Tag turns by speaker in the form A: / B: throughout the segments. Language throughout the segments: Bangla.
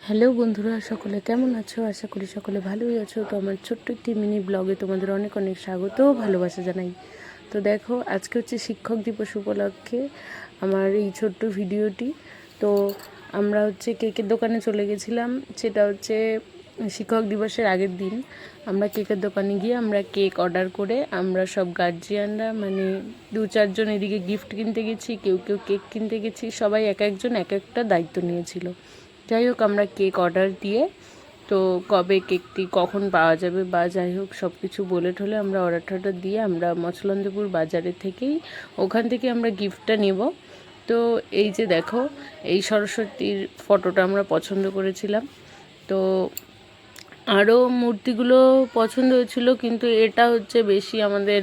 A: হ্যালো বন্ধুরা, সকলে কেমন আছো? আশা করি সকলে ভালোই আছো। তো আমার ছোট্ট একটি মিনি ব্লগে তোমাদের অনেক অনেক স্বাগত, ভালোবাসা জানাই। তো দেখো, আজকে হচ্ছে শিক্ষক দিবস উপলক্ষে আমার এই ছোট্ট ভিডিওটি। তো আমরা হচ্ছে কেকের দোকানে চলে গেছিলাম। সেটা হচ্ছে শিক্ষক দিবসের আগের দিন। আমরা কেকের দোকানে গিয়ে আমরা কেক অর্ডার করে আমরা সব গার্জিয়ানরা মানে 2-4 জন এদিকে গিফট কিনতে গেছি, কেউ কেউ কেক কিনতে গেছি। সবাই এক একজন এক একটা দায়িত্ব নিয়েছিল। যাই হোক, আমরা কেক অর্ডার দিয়ে তো কবে কেকটি কখন পাওয়া যাবে বা যাই হোক সব কিছু বলে ঠলে আমরা অর্ডার দিয়ে আমরা মছলন্দপুর বাজারের থেকেই ওখান থেকে আমরা গিফটটা নেব। তো এই যে দেখো, এই সরস্বতীর ফটোটা আমরা পছন্দ করেছিলাম। তো আরও মূর্তিগুলো পছন্দ হয়েছিল, কিন্তু এটা হচ্ছে বেশি আমাদের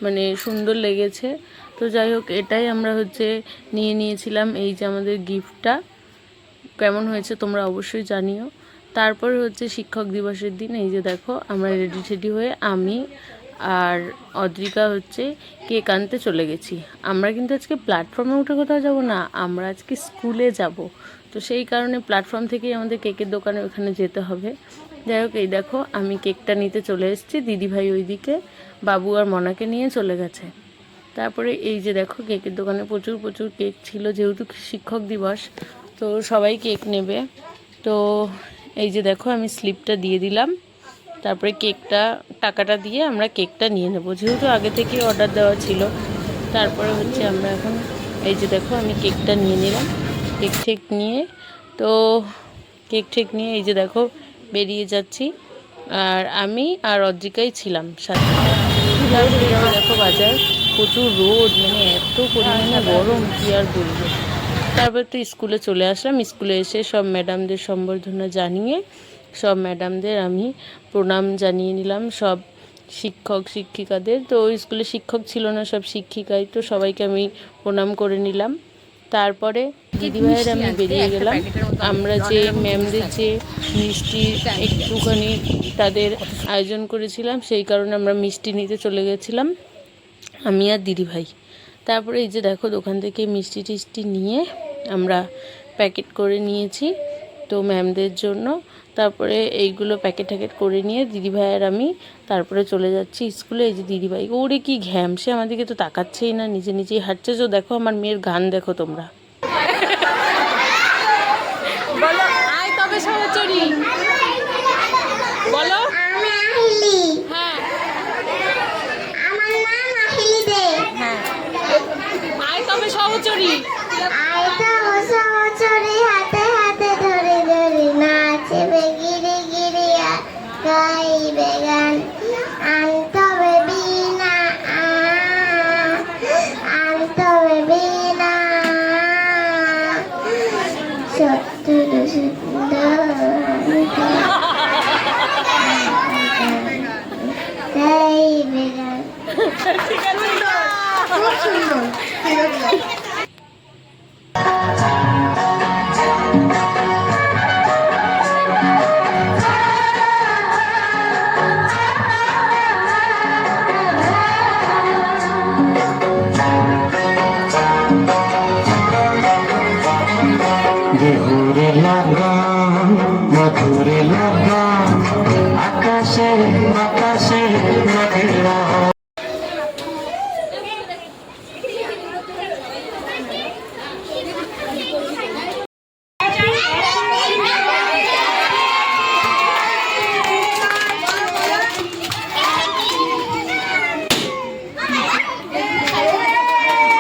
A: মানে সুন্দর লেগেছে। তো যাই হোক, এটাই আমরা হচ্ছে নিয়েছিলাম। এই যে আমাদের গিফটটা কেমন হয়েছে তোমরা অবশ্যই জানিও। তারপর হচ্ছে শিক্ষক দিবসের দিন এই যে দেখো, আমরা রেডি হয়ে আমি আর অদ্রিকা হচ্ছে কেক আনতে চলে গেছি। আমরা কিন্তু আজকে প্ল্যাটফর্মে উঠে কোথাও যাব না, আমরা আজকে স্কুলে যাব। তো সেই কারণে প্ল্যাটফর্ম থেকেই আমাদের কেকের দোকানে ওখানে যেতে হবে। যাই হোক, এই দেখো আমি কেকটা নিতে চলে এসেছি, দিদিভাই ওইদিকে বাবু আর মনাকে নিয়ে চলে গেছে। তারপরে এই যে দেখো, কেকের দোকানে প্রচুর কেক ছিল, যেহেতু শিক্ষক দিবস তো সবাই কেক নেবে। তো এই যে দেখো, আমি স্লিপটা দিয়ে দিলাম। তারপরে টাকাটা দিয়ে আমরা কেকটা নিয়ে নেব, যেহেতু আগে থেকে অর্ডার দেওয়া ছিল। তারপরে হচ্ছে আমরা এখন এই যে দেখো, আমি কেকটা নিয়ে নিলাম। কেক নিয়ে তো এই যে দেখো বেরিয়ে যাচ্ছি। আর আমি আর অদ্রিকাই ছিলাম সাথে। তারপরে দেখো বাজার, প্রচুর রোদ, মানে এত পরিমাণে গরম কি আর বলবো। তারপর তো স্কুলে চলে আসলাম। স্কুলে এসে সব ম্যাডামদের সম্বর্ধনা জানিয়ে সব ম্যাডামদের আমি প্রণাম জানিয়ে নিলাম, সব শিক্ষক শিক্ষিকাদের। তো ওই স্কুলে শিক্ষক ছিল না, সব শিক্ষিকাই, তো সবাইকে আমি প্রণাম করে নিলাম। তারপরে দিদিভাইয়ের আমি বেরিয়ে গেলাম। আমরা যে ম্যামদের যে মিষ্টি একটুখানি তাদের আয়োজন করেছিলাম, সেই কারণে আমরা মিষ্টি নিতে চলে গেছিলাম আমি আর দিদিভাই। তারপরে এই যে দেখো, দোকান থেকে মিষ্টি টিষ্টি নিয়ে আমরা প্যাকেট করে নিয়েছি তো ম্যামদের জন্য। তারপরে এইগুলো প্যাকেট করে নিয়ে দিদিভাই আর আমি তারপরে চলে যাচ্ছি স্কুলে। এই যে দিদিভাই, ওরে কি ঘ্যাম, সে আমাদেরকে তো তাকাচ্ছেই না, নিজেই হাঁটছে। তো দেখো আমার মেয়ের গান দেখো তোমরা। বলো আয় তবে সহচরী, বলো। হ্যাঁ, হ্যাঁ, আয় তবে সহচরী।
B: হাতে হাতে ধরে ধরে নাচবে গিরি গিরি গাইবে গান। আনতবে বিনা আনতবে বিনা সত্তর সুন্দর গাইবে গান।
A: ঠিক আছে,
B: খুব সুন্দর।
C: দেহুরে লাগান মধুরে লাগান আকাশে বাতাসে মেঘেরা